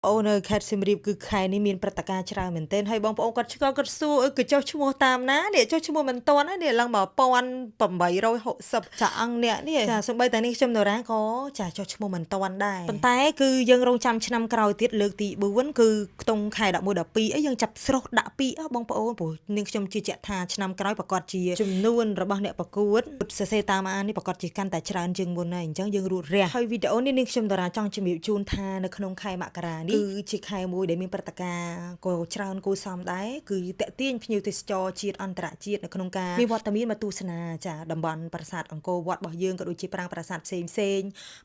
អូនខេត្តសៀមរាបគឺខែនេះមានព្រឹត្តិការណ៍ច្រើនមែនទែនហើយបងប្អូនគាត់ឆ្ងល់គាត់សួរគឺចុះឈ្មោះតាមណានេះចុះឈ្មោះមិនតាន់នេះឡើង1860ចាអង្គអ្នកនេះចាសំបីតានេះខ្ញុំនរ៉ាក៏ចាចុះឈ្មោះមិនតាន់ដែរប៉ុន្តែគឺយើងរងចាំឆ្នាំក្រោយទៀតលើកទី4គឺក្នុងខែ11 12អីយើងចាប់ស្រុះដាក់2បងប្អូនព្រោះនាងខ្ញុំជឿជាក់ថាឆ្នាំក្រោយប្រកាសជាចំនួនរបស់អ្នកប្រកួតសរសេរតាមអាននេះប្រកាសជាកាន់តែច្រើនជាងមុនហើយអញ្ចឹងយើងរួចរះហើយវីដេអូនេះនាងខ្ញុំតារាចង់ជំរាបជូនថានៅក្នុងខែមករានេះគឺជាខែមួយដែលមានព្រឹត្តិការណ៍ក៏ច្រើនគួរសមដែរគឺតាក់ទាញភ្ញៀវទេសចរជាតិអន្តរជាតិនៅក្នុងការមានវត្តមានមកទស្សនាចាតំបន់ប្រាសាទអង្គរវត្តរបស់យើងក៏ដូចជាប្រាង្គប្រាសាទផ្សេង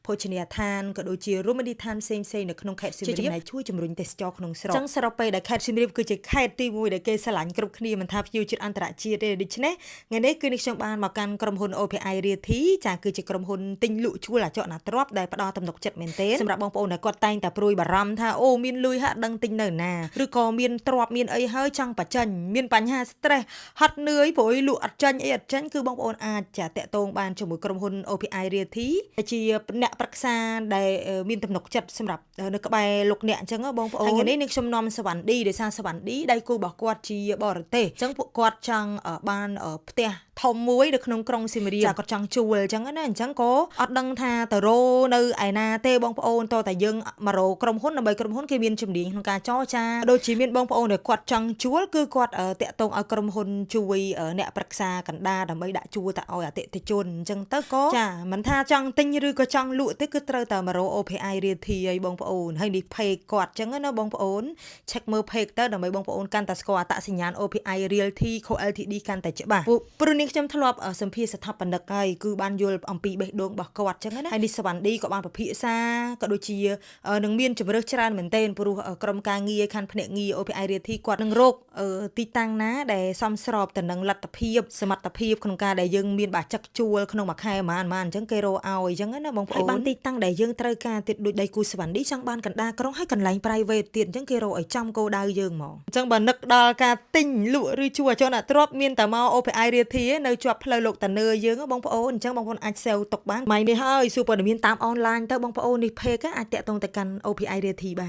ភោជនីយដ្ឋានក៏ដូចជារមណីយដ្ឋានផ្សេងនៅក្នុងខេត្តសៀមរាបចំណែកជួយជំរុញទេសចរក្នុងស្រុកអញ្ចឹងសរុបពេលដែលខេត្តសៀមរាបគឺជាខេត្តទី1ដែលគេស្រឡាញ់គ្រប់គ្នាមិនថាភ្ញៀវជាតិអន្តរជាតិទេដូច្នេះថ្ងៃនេះគឺនេះខ្ញុំបានមកកាន់ក្រុមហ៊ុន OPI Realty ចាគឺជាក្រុមហ៊ុនទិញលក់ជួលអចលនទ្រព្យដែលផ្ដល់ទំនុកចិត្តមែនទែនសម្រាប់បងប្អូនដែលគាត់តែងតែព្រួយបារម្ភថាអូមានលុយហាក់ដឹងទិញនៅណាឬក៏មានទ្រព្យមានអីហើយចង់បញ្ចេញមានបញ្ហា stress ហត់នឿយព្រោះលក់អត់ចាញ់អីអត់ចាញ់គឺបងប្អូនអាចចាតាក់ទងបានជាមួយក្រុមហ៊ុន OPI Realty ជាអ្នកប្រឹក្សាដែលមានទំនុកចិត្តសម្រាប់នៅក្បែរលោកអ្នកអញ្ចឹងបងប្អូនថ្ងៃនេះខ្ញុំនាំសវណ្ឌីដោយសារសវណ្ឌីដៃគូរបស់គាត់ជាបរទេសអញ្ចឹងពួកគាត់ចង់បានផ្ទះធំមួយនៅក្នុងក្រុងសៀមរាបចាគាត់ចង់ជួលអញ្ចឹងណាអញ្ចឹងក៏អត់ដឹងថាទៅរោនៅឯណាទេបងប្អូនតតែយើងមករោក្រុមហ៊ុនដើម្បីក្រុមហ៊ុនគេមានជំនាញក្នុងការចរចាដូចជាមានបងប្អូនដែលគាត់ចង់ជួលគឺគាត់តាក់ទងឲ្យក្រុមហ៊ុនជួយអ្នកប្រឹក្សាកណ្ដាលដើម្បីដាក់ជួលទៅឲ្យអតិថិជនអញ្ចឹងទៅក៏ចាមិនថាចង់ទិញឬក៏ចង់លក់ទេគឺត្រូវតែមករោ OPI Realty ឲ្យបងប្អូនហើយនេះ page គាត់អញ្ចឹងណាបងប្អូន check មើល page ទៅដើម្បីបងប្អូនកាន់តែស្គាល់អត្តសញ្ញាណ OPI Realty Co Ltd កាន់តែច្បាស់ព្រោះនេះខ្ញុំធ្លាប់សម្ភាសស្ថាបនិកហើយគឺបានយល់អំពីបេះដូងរបស់គាត់អញ្ចឹងណាហើយនេះសវណ្ឌីក៏បានពិភាក្សាក៏ដូចជានឹងមានជំរើសច្រើនមែនទែនព្រោះក្រុមការងារខាងភ្នាក់ងារ OPI Realty គាត់នឹងរកទីតាំងណាដែលសមស្របទៅនឹងលទ្ធភាពសមត្ថភាពក្នុងការដែលយើងមានបាចឹកជួលក្នុងមួយខែប៉ុន្មានអញ្ចឹងគេរកឲ្យអញ្ចឹងណាបងប្អូនបានទីតាំងដែលយើងត្រូវការទៀតដូចដៃគូសវណ្ឌីចង់បានកណ្ដាលក្រុងហើយកន្លែង private ទៀតអញ្ចឹងគេរកឲ្យចំគោលដៅយើងហ្មងអញ្ចឹងបើនឹកដល់ការទិញលក់ឬជួលអចលនទ្រព្យមានតែមក OPI Realty នៅជាប់ផ្លូវលោកតានឿយើងបងប្អូនអញ្ចឹងបងប្អូនអាច save ទុកបានម៉ៃនេះហើយសួរព័ត៌មានតាមអនឡាញទៅបងប្អូននេះ page អាចតាក់ទងទៅកាន់ OPI Realty បាន